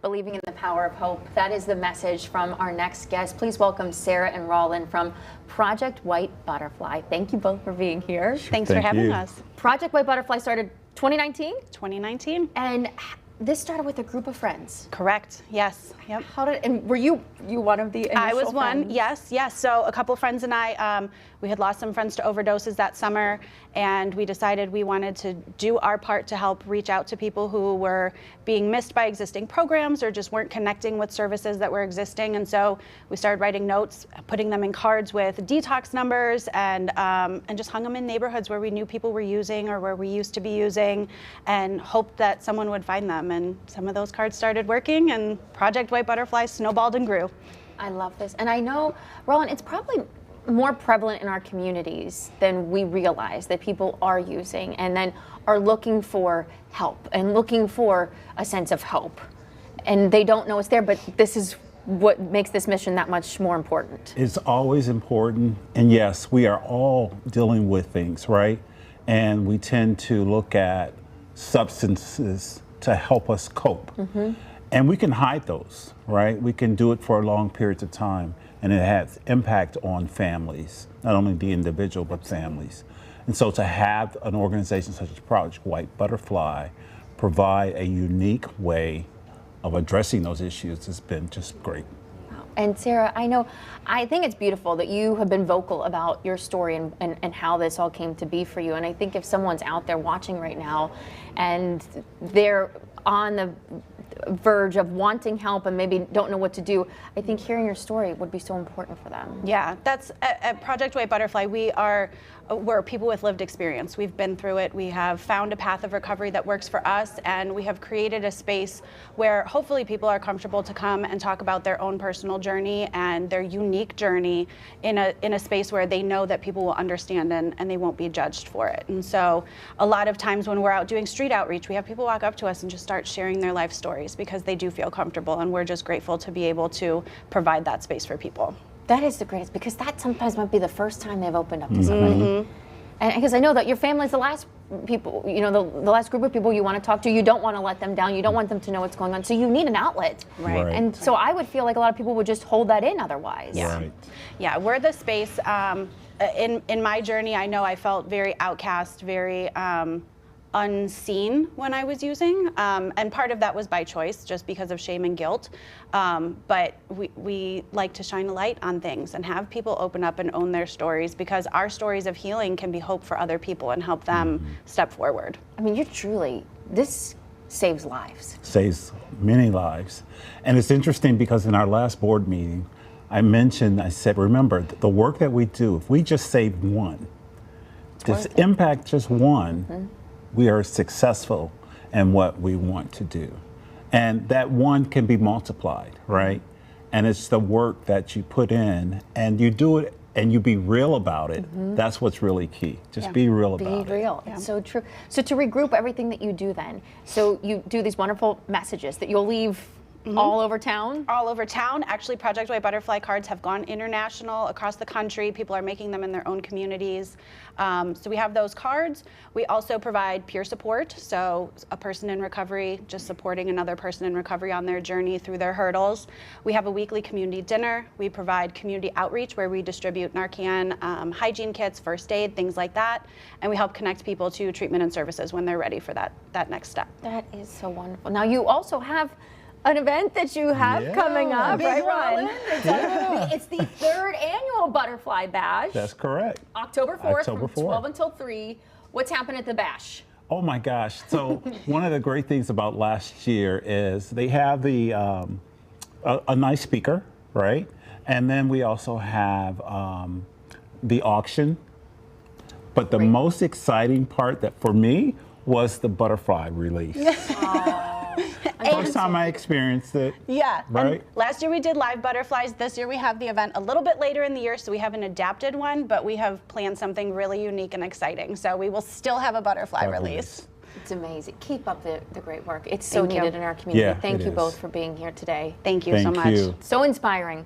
believing in the power of hope. That is the message from our next guest. Please welcome Sarah and Roland from Project White Butterfly. Thank you both for being here. Thanks for having us. Project White Butterfly started 2019? 2019. And this started with a group of friends. Correct. Yes. Yep. And were you one of the initial I was one. friends? Yes. So a couple friends and I, we had lost some friends to overdoses that summer, and we decided we wanted to do our part to help reach out to people who were being missed by existing programs or just weren't connecting with services that were existing. And so we started writing notes, putting them in cards with detox numbers, and just hung them in neighborhoods where we knew people were using or where we used to be using, and hoped that someone would find them. And some of those cards started working, and Project White Butterfly snowballed and grew. I love this. And I know, Roland, it's probably more prevalent in our communities than we realize, that people are using and then are looking for help and looking for a sense of hope. And they don't know it's there, but this is what makes this mission that much more important. It's always important. And yes, we are all dealing with things, right? And we tend to look at substances to help us cope. Mm-hmm. And we can hide those, right? We can do it for long periods of time, and it has impact on families, not only the individual, but families. And so to have an organization such as Project White Butterfly provide a unique way of addressing those issues has been just great. And Sarah, I think it's beautiful that you have been vocal about your story and how this all came to be for you. And I think if someone's out there watching right now and they're on the verge of wanting help and maybe don't know what to do, I think hearing your story would be so important for them. Yeah, that's at Project White Butterfly, we're people with lived experience. We've been through it. We have found a path of recovery that works for us, and we have created a space where hopefully people are comfortable to come and talk about their own personal journey and their unique journey in a space where they know that people will understand and they won't be judged for it. And so a lot of times when we're out doing street outreach, we have people walk up to us and just start sharing their life stories because they do feel comfortable, and we're just grateful to be able to provide that space for people. That is the greatest, because that sometimes might be the first time they've opened up to somebody. Mm-hmm. And because I know that your family's the last people, the last group of people you want to talk to. You don't want to let them down. You don't want them to know what's going on. So you need an outlet. Right. And so I would feel like a lot of people would just hold that in otherwise. Yeah. Right. Yeah, we're the space. In my journey, I know I felt very outcast, very unseen when I was using, and part of that was by choice, just because of shame and guilt. But we like to shine a light on things and have people open up and own their stories, because our stories of healing can be hope for other people and help them step forward. I mean, this saves lives. Saves many lives. And it's interesting because in our last board meeting, I said, remember, the work that we do, if we just save one, just impact just one, we are successful in what we want to do. And that one can be multiplied, right? And it's the work that you put in, and you do it and you be real about it. That's what's really key. Just be real about it. Be real. It's so true. So to regroup everything that you do then, so you do these wonderful messages that you'll leave all over town? All over town. Actually, Project White Butterfly cards have gone international, across the country. People are making them in their own communities. So we have those cards. We also provide peer support. So a person in recovery just supporting another person in recovery on their journey through their hurdles. We have a weekly community dinner. We provide community outreach where we distribute Narcan, hygiene kits, first aid, things like that. And we help connect people to treatment and services when they're ready for that next step. That is so wonderful. Now you also have an event that you have coming up, right, Ron? It's the 3rd annual Butterfly Bash. That's correct. October 4th from 12 until 3. What's happened at the bash? Oh my gosh. So one of the great things about last year is they have a nice speaker, right? And then we also have the auction. But the most exciting part that for me was the butterfly release. First time I experienced it. Yeah. Right. And last year we did live butterflies. This year we have the event a little bit later in the year, so we have an adapted one, but we have planned something really unique and exciting. So we will still have a butterfly release. It's amazing. Keep up the great work. It's so needed in our community. Yeah, Thank you is. both for being here today. Thank you so much. Thank you. So inspiring.